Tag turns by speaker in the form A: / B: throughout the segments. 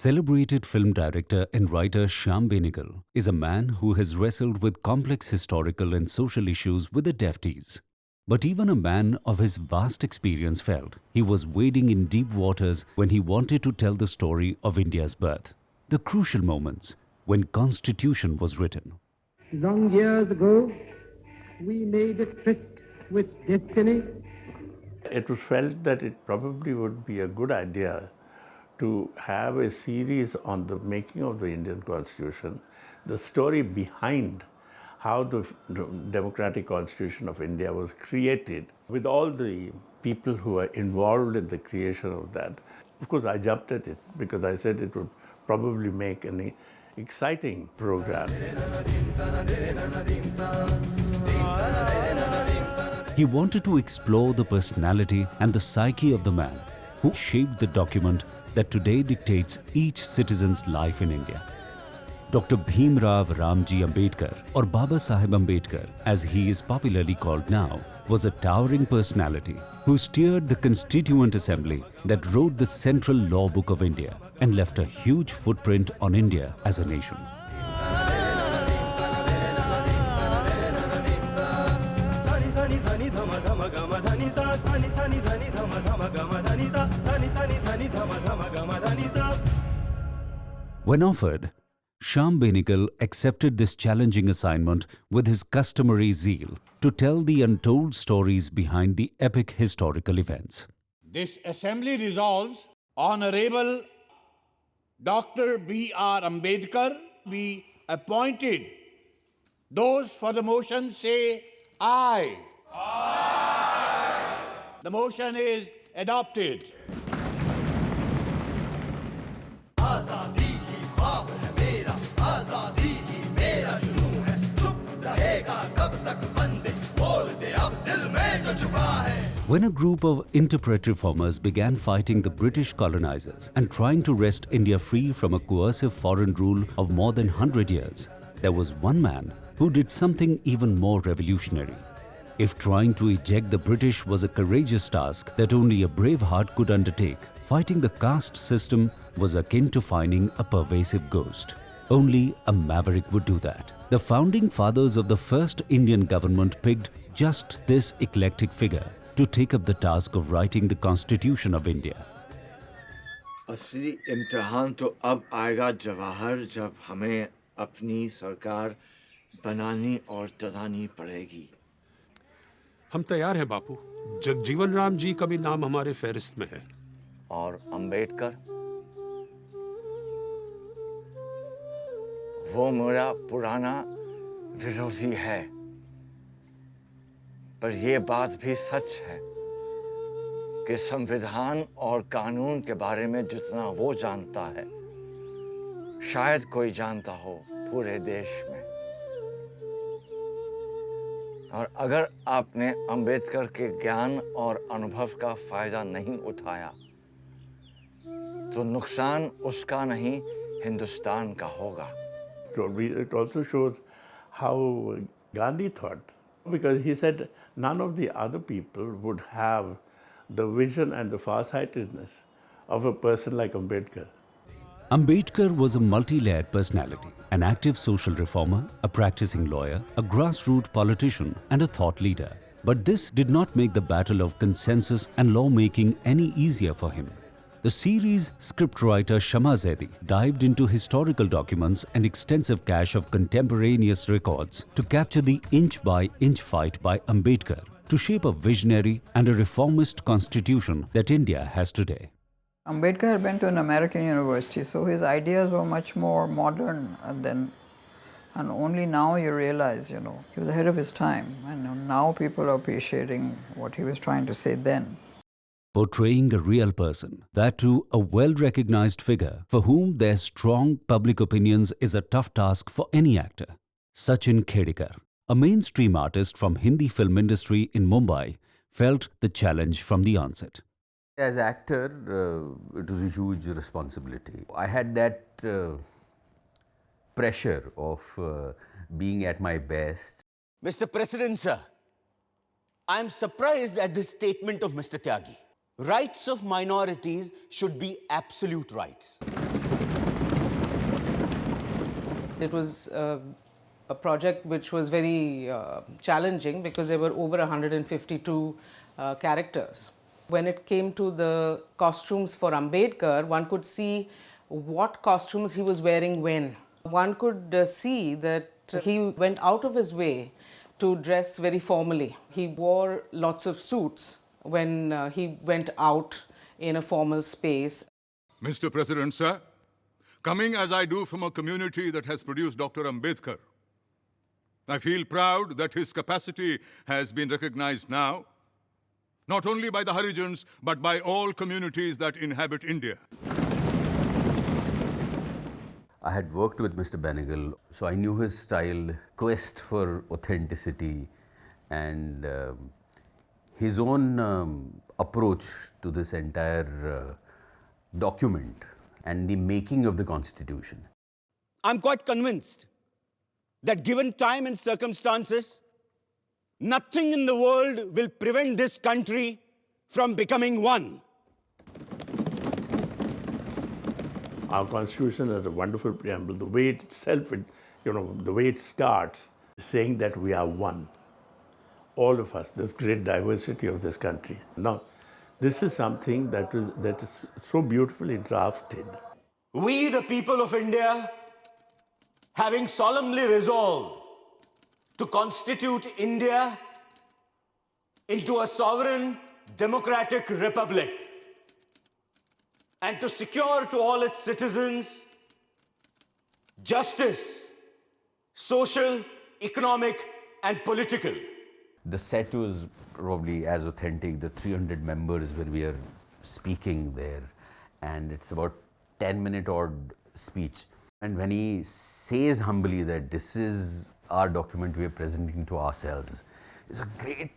A: Celebrated film director and writer Shyam Benegal is a man who has wrestled with complex historical and social issues with a deft ease. But even a man of his vast experience felt he was wading in deep waters when he wanted to tell the story of India's birth, the crucial moments when Constitution was written.
B: Long years ago, we made a tryst with destiny.
C: It was felt that it probably would be a good idea to have a series on the making of the Indian Constitution, the story behind how the democratic Constitution of India was created, with all the people who are involved in the creation of that. Of course, I jumped at it because I said it would probably make an exciting program.
A: He wanted to explore the personality and the psyche of the man who shaped the document that today dictates each citizen's life in India. Dr. Bhimrao Ramji Ambedkar, or Baba Saheb Ambedkar, as he is popularly called now, was a towering personality who steered the Constituent Assembly that wrote the central law book of India and left a huge footprint on India as a nation. When offered, Shyam Benegal accepted this challenging assignment with his customary zeal to tell the untold stories behind the epic historical events.
D: This assembly resolves, Honorable Dr. B.R. Ambedkar be appointed. Those for the motion say aye. Aye. The motion is adopted.
A: When a group of interpret reformers began fighting the British colonizers and trying to wrest India free from a coercive foreign rule of more than 100 years, there was one man who did something even more revolutionary. If trying to eject the British was a courageous task that only a brave heart could undertake, fighting the caste system was akin to finding a pervasive ghost. Only a maverick would do that. The founding fathers of the first Indian government picked just this eclectic figure to take up the task of writing the Constitution of India.
E: असली इम्तिहान तो अब आएगा जवाहर, जब हमें अपनी सरकार बनानी और चलानी पड़ेगी।
F: हम तैयार हैं बापू। जगजीवन राम जी का भी नाम हमारे फहरिस्त में है।
E: और अंबेडकर, वो मेरा पुराना विरोधी है, पर ये बात भी सच है कि संविधान और कानून के बारे में जितना वो जानता है, शायद कोई जानता हो पूरे देश में। और अगर आपने अंबेडकर के ज्ञान और अनुभव का फायदा नहीं उठाया, तो नुकसान उसका नहीं, हिंदुस्तान का होगा।
C: It also shows how Gandhi thought, because he said none of the other people would have the vision and the farsightedness of a person like Ambedkar.
A: Ambedkar was a multi-layered personality, an active social reformer, a practicing lawyer, a grassroots politician, and a thought leader. But this did not make the battle of consensus and lawmaking any easier for him. The series scriptwriter Shama Zaidi dived into historical documents and extensive cache of contemporaneous records to capture the inch-by-inch fight by Ambedkar to shape a visionary and a reformist constitution that India has today.
G: Ambedkar had been to an American university, so his ideas were much more modern than, and only now you realize, he was ahead of his time, and now people are appreciating what he was trying to say then.
A: portraying a real person, that too a well-recognized figure for whom their strong public opinions is a tough task for any actor. Sachin Khedekar, a mainstream artist from Hindi film industry in Mumbai, felt the challenge from the onset.
H: As actor, it was a huge responsibility. I had that pressure of being at my best.
I: Mr. President, sir, I am surprised at this statement of Mr. Tyagi. Rights of minorities should be absolute rights.
J: It was a project which was very challenging because there were over 152 characters. When it came to the costumes for Ambedkar, one could see what costumes he was wearing when. One could see that he went out of his way to dress very formally. He wore lots of suits when he went out in a formal space.
K: Mr. President, sir, coming as I do from a community that has produced Dr. Ambedkar, I feel proud that his capacity has been recognized now, not only by the Harijans, but by all communities that inhabit India.
H: I had worked with Mr. Benegal, so I knew his style, quest for authenticity, and his own approach to this entire document and the making of the Constitution.
I: I'm quite convinced that given time and circumstances, nothing in the world will prevent this country from becoming one.
C: Our Constitution has a wonderful preamble. The way it itself, the way it starts, saying that we are one. All of us, this great diversity of this country. Now, this is something that is so beautifully drafted.
I: We, the people of India, having solemnly resolved to constitute India into a sovereign democratic republic and to secure to all its citizens justice, social, economic, and political.
H: The set was probably as authentic, the 300 members when we are speaking there, and it's about 10-minute odd speech. And when he says humbly that this is our document we are presenting to ourselves, it's a great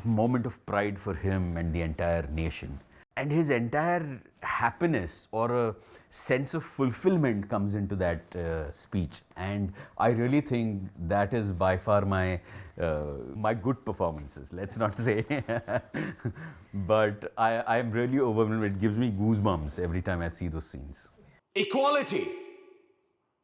H: moment of pride for him and the entire nation. And his entire happiness or a sense of fulfillment comes into that speech. And I really think that is by far my good performances, let's not say. But I'm really overwhelmed. It gives me goosebumps every time I see those scenes.
I: Equality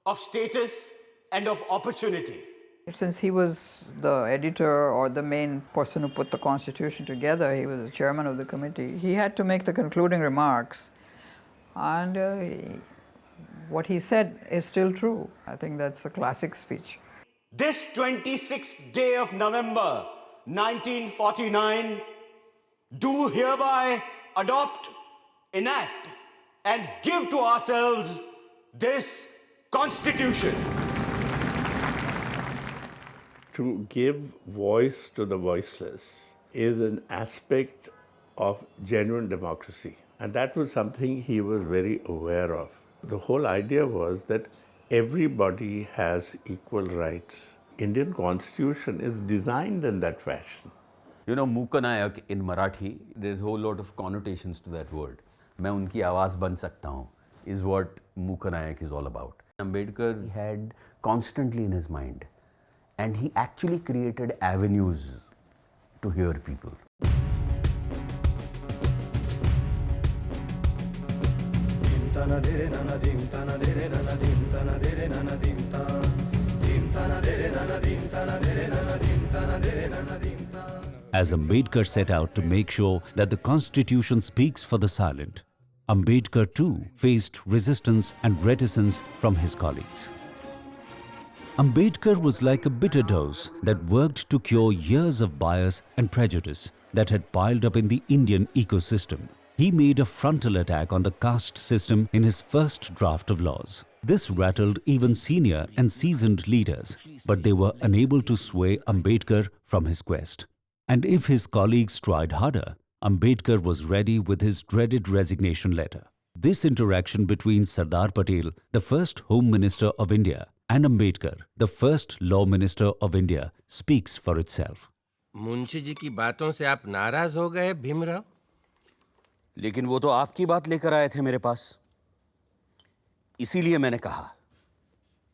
I: of status and of opportunity.
G: Since he was the editor or the main person who put the Constitution together, he was the chairman of the committee, he had to make the concluding remarks. And what he said is still true. I think that's a classic speech.
I: This 26th day of November, 1949, do hereby adopt, enact, and give to ourselves this Constitution.
C: To give voice to the voiceless is an aspect of genuine democracy. And that was something he was very aware of. The whole idea was that everybody has equal rights. Indian Constitution is designed in that fashion.
H: You know, Mooknayak in Marathi, there's a whole lot of connotations to that word. मैं उनकी आवाज़ बन सकता हूँ is what Mooknayak is all about. Ambedkar had constantly in his mind, and he actually created avenues to hear people.
A: As Ambedkar set out to make sure that the Constitution speaks for the silent, Ambedkar too faced resistance and reticence from his colleagues. Ambedkar was like a bitter dose that worked to cure years of bias and prejudice that had piled up in the Indian ecosystem. He made a frontal attack on the caste system in his first draft of laws. This rattled even senior and seasoned leaders, but they were unable to sway Ambedkar from his quest. And if his colleagues tried harder, Ambedkar was ready with his dreaded resignation letter. This interaction between Sardar Patel, the first Home Minister of India, and Ambedkar, the first Law Minister of India, speaks for itself.
L: Munshi ji की बातों से आप नाराज हो गए भीमराव?
M: लेकिन वो तो आपकी बात लेकर आए थे मेरे पास। इसीलिए मैंने कहा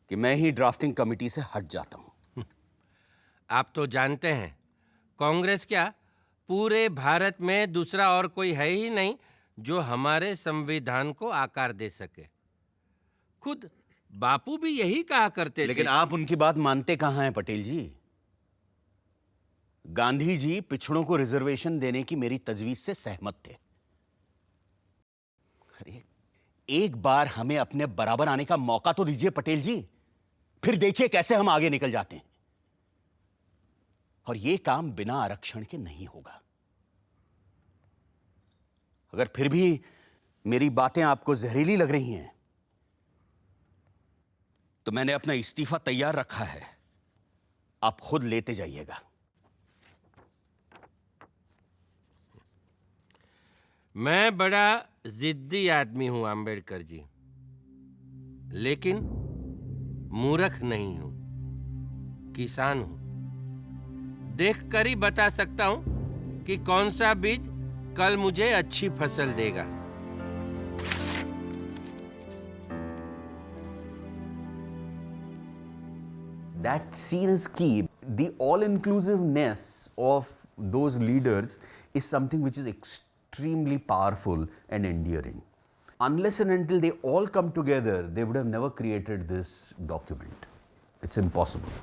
M: कि मैं ही ड्राफ्टिंग कमेटी से हट जाता हूं।
L: आप तो जानते हैं, कांग्रेस क्या, पूरे भारत में दूसरा और कोई है ही नहीं जो हमारे संविधान को आकार दे सके। खुद बापू भी यही कहा करते थे।
M: लेकिन आप उनकी बात मानते कहां हैं पटेल जी? गांधी जी पिछड़ों को रिजर्वेशन देने की मेरी तजवीज से सहमत थे। अरे एक बार हमें अपने बराबर आने का मौका तो दीजिए पटेल जी, फिर देखिए कैसे हम आगे निकल जाते हैं। और यह काम बिना आरक्षण के नहीं होगा। अगर फिर भी मेरी बातें आपको जहरीली लग रही हैं तो मैंने अपना इस्तीफा तैयार रखा है, आप खुद लेते जाइएगा।
L: मैं बड़ा जिद्दी आदमी हूं अंबेडकर जी, लेकिन मूर्ख नहीं हूं, किसान हूं। देखकर ही बता सकता हूं कि कौन सा बीज कल मुझे अच्छी फसल देगा।
H: That scene is key. The all-inclusiveness of those leaders is something which is extremely powerful and endearing. Unless and until they all come together, they would have never created this document. It's impossible.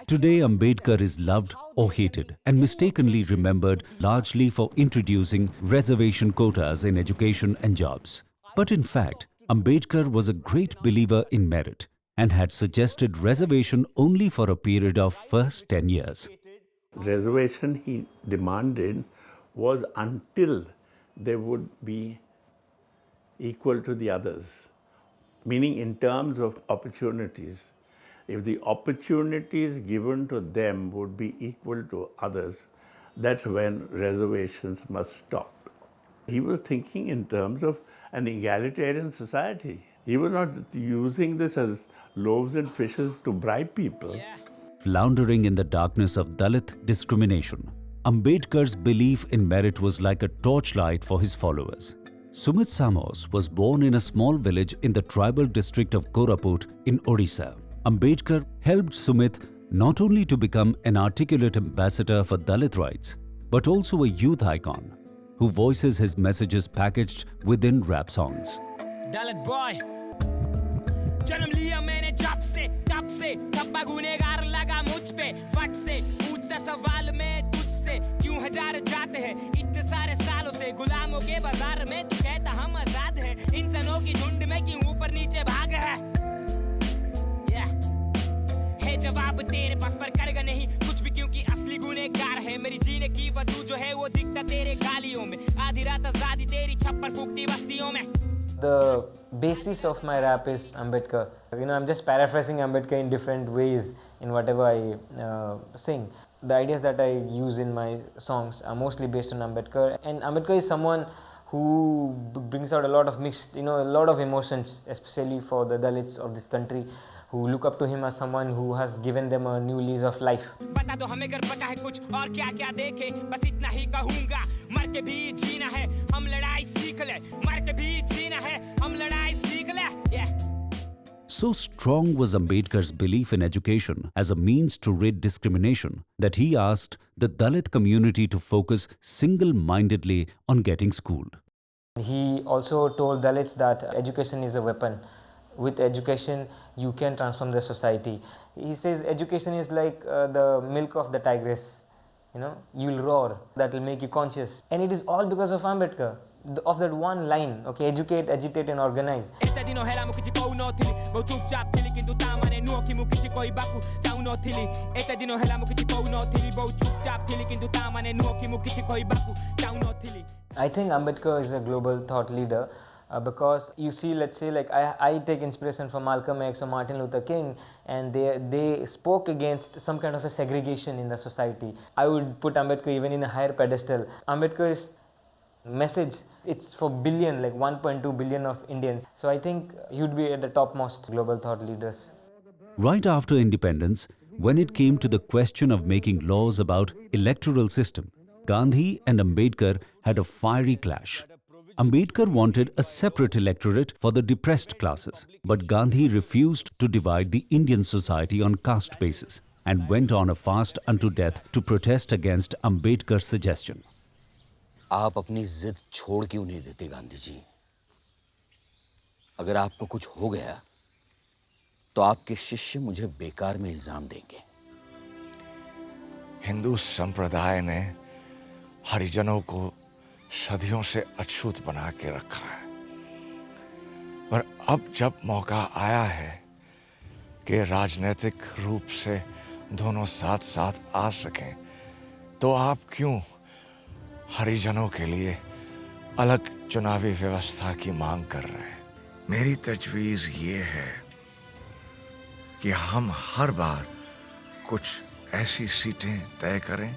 A: Today, Ambedkar is loved or hated and mistakenly remembered largely for introducing reservation quotas in education and jobs. But in fact, Ambedkar was a great believer in merit and had suggested reservation only for a period of first 10 years.
C: Reservation he demanded was until they would be equal to the others, meaning in terms of opportunities. If the opportunities given to them would be equal to others, that's when reservations must stop. He was thinking in terms of an egalitarian society. He was not using this as loaves and fishes to bribe people.
A: Floundering in the darkness of Dalit discrimination, Ambedkar's belief in merit was like a torchlight for his followers. Sumit Samos was born in a small village in the tribal district of Koraput in Odisha. Ambedkar helped Sumit not only to become an articulate ambassador for Dalit rights, but also a youth icon who voices his messages packaged within rap songs.
N: Dalit boy, जन्म लिया मैंने जब से धब्बा गुनहगार लगा मुझ पे फट से पूछता सवाल मैं तुझसे क्यों हजार जाते हैं इतने सारे सालों से गुलामों के बाजार में तू कहता हम आजाद हैं इंसानों की झुंड में क्यों ऊपर नीचे भाग है जवाब तेरे पास पर करेगा नहीं कुछ भी क्योंकि असली गुनहगार है मेरी जीने की वजह जो है वो दिखता तेरे गालियों में आधी रात आजादी तेरी छप्पर फूकती बस्तियों में.
O: The basis of my rap is Ambedkar. You know, I'm just paraphrasing Ambedkar in different ways in whatever I sing. The ideas that I use in my songs are mostly based on Ambedkar. And Ambedkar is someone who brings out a lot of mixed, a lot of emotions, especially for the Dalits of this country, who look up to him as someone who has given them a new lease of life.
N: बता दो हमें अगर बचा है कुछ और क्या क्या देखे बस इतना ही कहूँगा मर के भी जीना है हम लड़ाई सीख ले मर के भी जीना है हम लड़ाई सीख ले.
A: So strong was Ambedkar's belief in education as a means to rid discrimination that he asked the Dalit community to focus single-mindedly on getting schooled.
O: He also told Dalits that education is a weapon. With education, you can transform the society. He says education is like the milk of the tigress. You'll roar. That will make you conscious. And it is all because of Ambedkar. Of that one line, okay, educate, agitate and organize. I think Ambedkar is a global thought leader because you see, let's say, like I take inspiration from Malcolm X or Martin Luther King, and they spoke against some kind of a segregation in the society. I would put Ambedkar even in a higher pedestal. Ambedkar is message. It's for billion, like 1.2 billion of Indians. So I think he would be at the topmost global thought leaders.
A: Right after independence, when it came to the question of making laws about electoral system, Gandhi and Ambedkar had a fiery clash. Ambedkar wanted a separate electorate for the depressed classes, but Gandhi refused to divide the Indian society on caste basis and went on a fast unto death to protest against Ambedkar's suggestion.
M: आप अपनी जिद छोड़ क्यों नहीं देते गांधी जी? अगर आपको कुछ हो गया तो आपके शिष्य मुझे बेकार में इल्जाम देंगे।
P: हिंदू संप्रदाय ने हरिजनों को सदियों से अछूत बना के रखा है, पर अब जब मौका आया है कि राजनीतिक रूप से दोनों साथ साथ आ सकें, तो आप क्यों हरिजनों के लिए अलग चुनावी व्यवस्था की मांग कर रहे हैं? मेरी तजवीज़ ये है कि हम हर बार कुछ ऐसी सीटें तय करें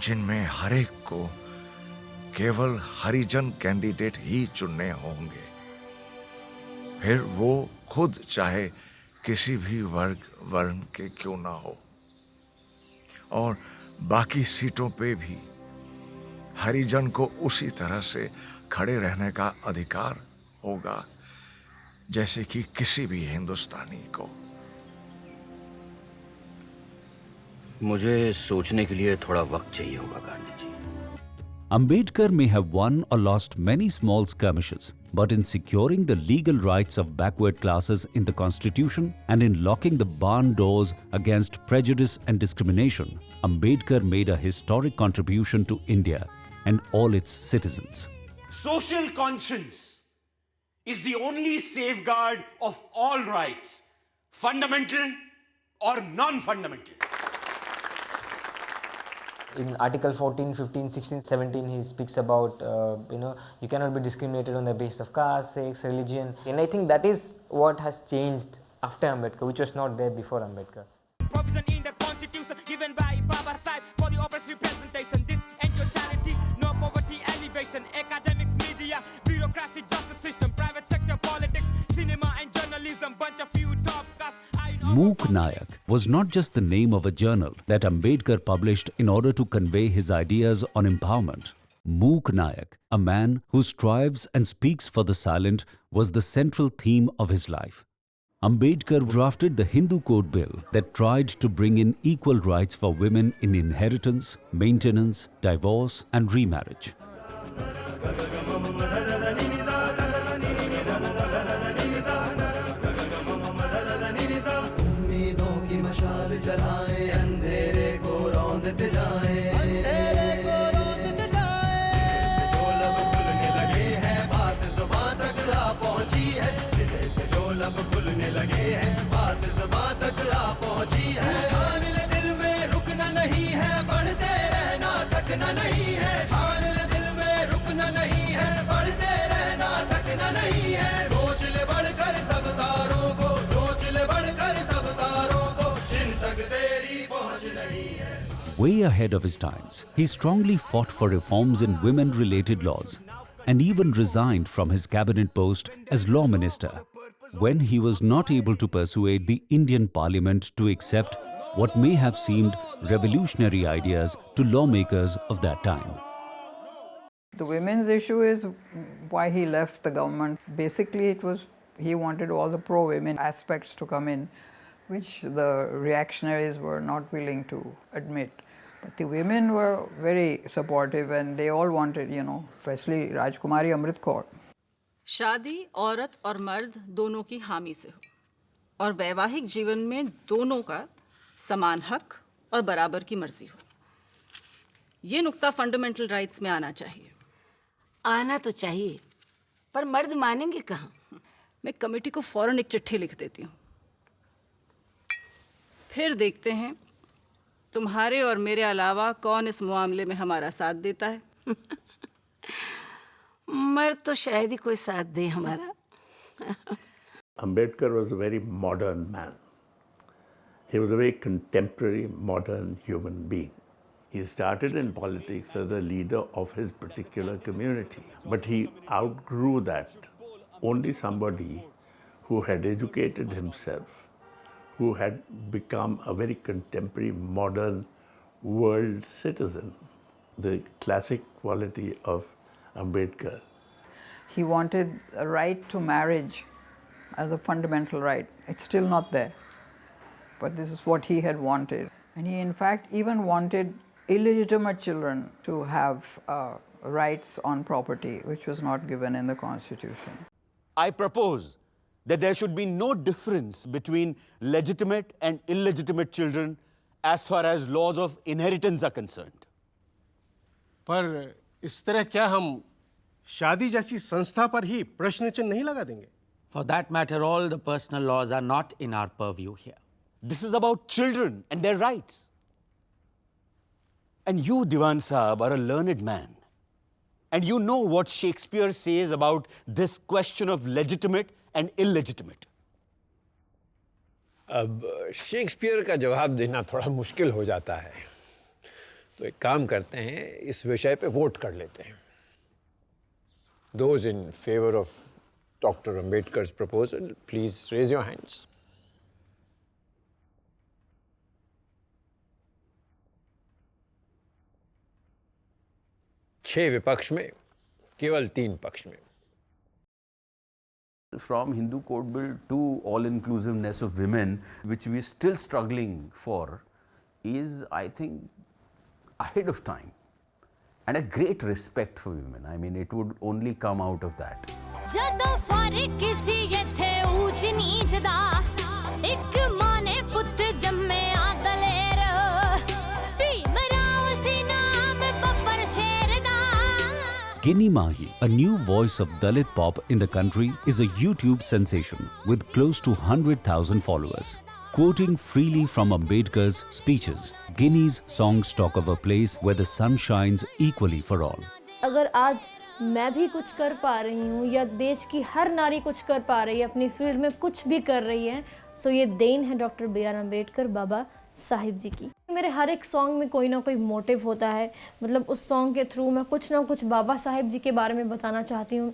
P: जिनमें हर एक को केवल हरिजन कैंडिडेट ही चुनने होंगे, फिर वो खुद चाहे किसी भी वर्ण के क्यों ना हो, और बाकी सीटों पे भी हरिजन को उसी तरह से खड़े रहने का अधिकार होगा जैसे कि किसी भी हिंदुस्तानी को।
M: मुझे सोचने के लिए थोड़ा वक्त चाहिए होगा Gandhi ji.
A: Ambedkar may have won or lost many small skirmishes, but in securing the legal rights of backward classes in the Constitution and in locking the barn doors against prejudice and discrimination, Ambedkar made a historic contribution to India and all its citizens.
I: Social conscience is the only safeguard of all rights, fundamental or non-fundamental.
O: In Article 14, 15, 16, 17, he speaks about, you cannot be discriminated on the basis of caste, sex, religion. And I think that is what has changed after Ambedkar, which was not there before Ambedkar.
N: Provision in the Constitution given by Baba Sahib for the oppressed representation. This end your charity, no poverty elevation. Academics, media, bureaucracy, justice system, private sector, politics, cinema and journalism. Bunch of few top caste.
A: Mooknayak was not just the name of a journal that Ambedkar published in order to convey his ideas on empowerment. Mooknayak, a man who strives and speaks for the silent, was the central theme of his life. Ambedkar drafted the Hindu Code Bill that tried to bring in equal rights for women in inheritance, maintenance, divorce and remarriage. Way ahead of his times, he strongly fought for reforms in women-related laws and even resigned from his cabinet post as law minister when he was not able to persuade the Indian Parliament to accept what may have seemed revolutionary ideas to lawmakers of that time.
G: The women's issue is why he left the government. Basically, it was he wanted all the pro-women aspects to come in, which the reactionaries were not willing to admit. But the women were very supportive and they all wanted, especially Rajkumari Amrit.
Q: शादी औरत और मर्द दोनों की हामी से हो और वैवाहिक जीवन में दोनों का समान हक और बराबर की मर्जी हो। ये नुक्ता फंडामेंटल राइट्स में आना चाहिए।
R: आना तो चाहिए, पर मर्द मानेंगे कहाँ?
Q: मैं कमेटी को फौरन एक चिट्ठी लिख देती हूँ, फिर देखते हैं तुम्हारे और मेरे अलावा कौन इस मामले में हमारा साथ देता है।
R: मर्द तो शायद ही कोई साथ दे हमारा।
C: Ambedkar was a very modern man. He was a very contemporary, modern human being. He started in politics as a leader of his particular community, but he outgrew that. Only somebody who had educated himself, who had become a very contemporary, modern world citizen, the classic quality of Ambedkar.
G: He wanted a right to marriage as a fundamental right. It's still not there, but this is what he had wanted. And he in fact even wanted illegitimate children to have rights on property, which was not given in the Constitution.
I: I propose that there should be no difference between legitimate and illegitimate children as far as laws of inheritance are concerned.
S: पर इस तरह क्या हम शादी जैसी संस्था पर ही प्रश्न चिन्ह नहीं लगा देंगे?
M: For that matter, all the personal laws are not in our purview here.
I: This is about children and their rights. And you, Diwan Sahab, are a learned man. And you know what Shakespeare says about this question of legitimate and illegitimate.
T: अब Shakespeare का जवाब देना थोड़ा मुश्किल हो जाता है, तो एक काम करते हैं, इस विषय पे वोट कर लेते हैं. Those in favor of Dr. Ambedkar's proposal, please raise your hands. छह विपक्ष में, केवल 3 पक्ष में.
H: From Hindu Code Bill to all-inclusiveness of women, which we are still struggling for, is, I think, ahead of time. And a great respect for women. I mean, it would only come out of that.
N: ਜਦੋਂ ਫਰਕ ਕਿਸੇ ਇੱਥੇ ਊਚ ਨੀਚ ਦਾ ਇੱਕ ਮਾਂ ਨੇ ਪੁੱਤ ਜੰਮਿਆ ਦਲੇਰ ਭੀਮ ਰਾਓ ਸੀ ਨਾਮ ਬੱਬਰ ਸ਼ੇਰ ਦਾ.
A: Ginni Mahi, a new voice of Dalit pop in the country, is a YouTube sensation with close to 100,000 followers. Quoting freely from Ambedkar's speeches, Ginni's songs talk of a place where the sun shines equally for all.
U: अगर आज मैं भी कुछ कर पा रही हूँ या देश की हर नारी कुछ कर पा रही है, अपनी फील्ड में कुछ भी कर रही है, सो ये देन है डॉक्टर B.R. अम्बेडकर बाबा साहिब जी की. मेरे हर एक सॉन्ग में कोई ना कोई मोटिव होता है, मतलब उस सॉन्ग के थ्रू मैं कुछ ना कुछ बाबा साहिब जी के बारे में बताना चाहती हूँ.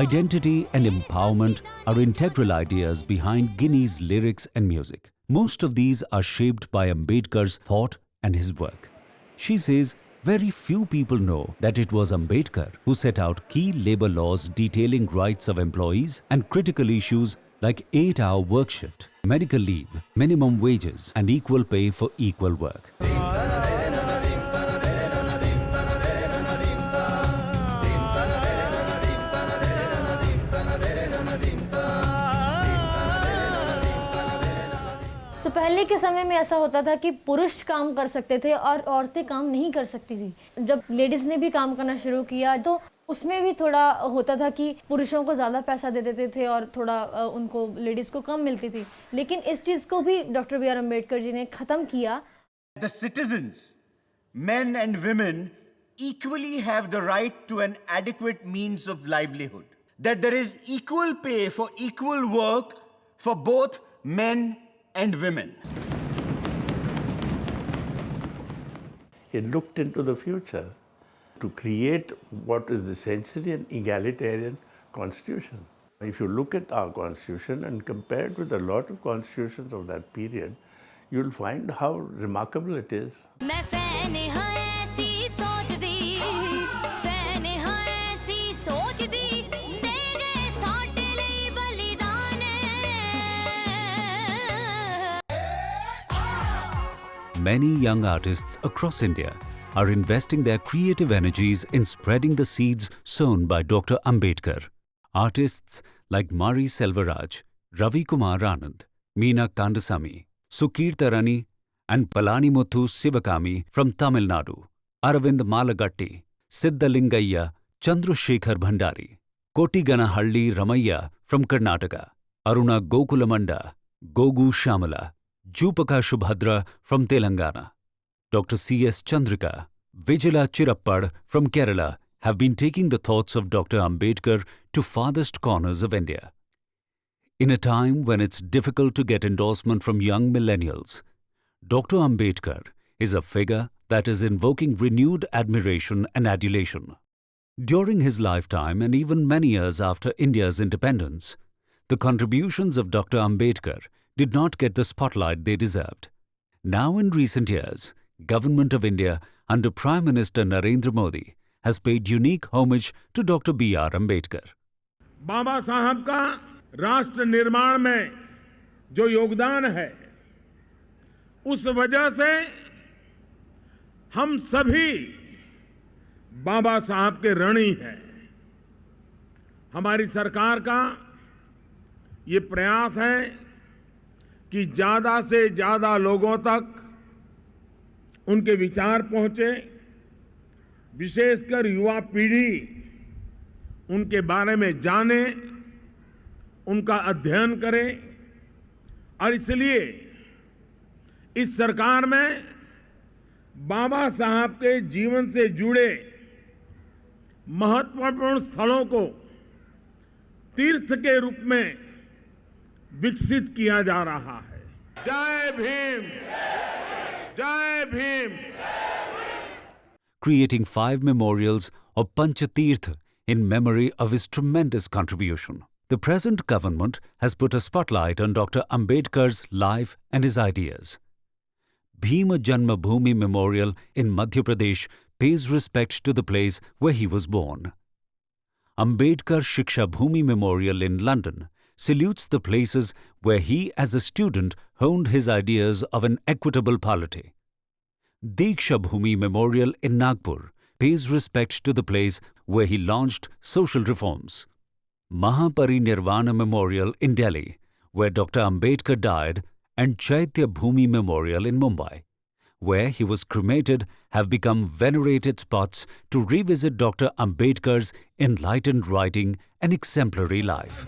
A: Identity and empowerment are integral ideas behind Ginni's lyrics and music. Most of these are shaped by Ambedkar's thought and his work. She says very few people know that it was Ambedkar who set out key labor laws detailing rights of employees and critical issues like 8-hour work shift, medical leave, minimum wages, and equal pay for equal work.
U: पहले के समय में ऐसा होता था कि पुरुष काम कर सकते थे और औरतें काम नहीं कर सकती थी. जब लेडीज़ ने भी काम करना शुरू किया तो उसमें भी थोड़ा होता था कि पुरुषों को ज़्यादा पैसा दे देते थे और थोड़ा उनको लेडीज़ को कम मिलती थी. लेकिन इस चीज़ को भी डॉक्टर B.R. अम्बेडकर जी ने ख़त्म किया.
I: The citizens, men and women, equally have the right to an adequate means of livelihood. That there is equal pay for equal work for both men and women.
C: He looked into the future to create what is essentially an egalitarian constitution. If you look at our constitution and compare it with a lot of constitutions of that period, you'll find how remarkable it is.
A: Many young artists across India are investing their creative energies in spreading the seeds sown by Dr. Ambedkar. Artists like Mari Selvaraj, Ravi Kumar Anand, Meena Kandasamy, Sukirtarani and Palanimuthu Sivakami from Tamil Nadu, Aravind Malagatti, Siddhalingayya, Chandrasekhar Bhandari, Kotiganahalli Ramayya from Karnataka, Aruna Gokulamanda, Gogu Shamala, Jupaka Shubhadra from Telangana, Dr. C.S. Chandrika, Vijala Chirappad from Kerala have been taking the thoughts of Dr. Ambedkar to farthest corners of India. In a time when it's difficult to get endorsement from young millennials, Dr. Ambedkar is a figure that is invoking renewed admiration and adulation. During his lifetime and even many years after India's independence, the contributions of Dr. Ambedkar did not get the spotlight they deserved. Now in recent years, Government of India under Prime Minister Narendra Modi has paid unique homage to Dr. B.R. Ambedkar.
B: बाबा साहब का राष्ट्र निर्माण में जो योगदान है, उस वजह से हम सभी बाबा साहब के ऋणी हैं। हमारी सरकार का ये प्रयास है कि ज़्यादा से ज़्यादा लोगों तक उनके विचार पहुंचे, विशेषकर युवा पीढ़ी उनके बारे में जाने, उनका अध्ययन करे, और इसलिए इस सरकार में बाबा साहब के जीवन से जुड़े महत्वपूर्ण स्थलों को तीर्थ के रूप में विकसित किया जा रहा है। जय भीम, जय Bhim.
A: Creating 5 memorials or Panchatirth in memory of his tremendous contribution. The present government has put a spotlight on Dr. Ambedkar's life and his ideas. Bhima Janma Bhoomi Memorial in Madhya Pradesh pays respect to the place where he was born. Ambedkar Shiksha Bhoomi Memorial in London salutes the places where he as a student honed his ideas of an equitable polity. Diksha Bhoomi Memorial in Nagpur pays respect to the place where he launched social reforms. Mahaparinirvana Memorial in Delhi, where Dr. Ambedkar died, and Chaitya Bhoomi Memorial in Mumbai, where he was cremated, have become venerated spots to revisit Dr. Ambedkar's enlightened writing and exemplary life.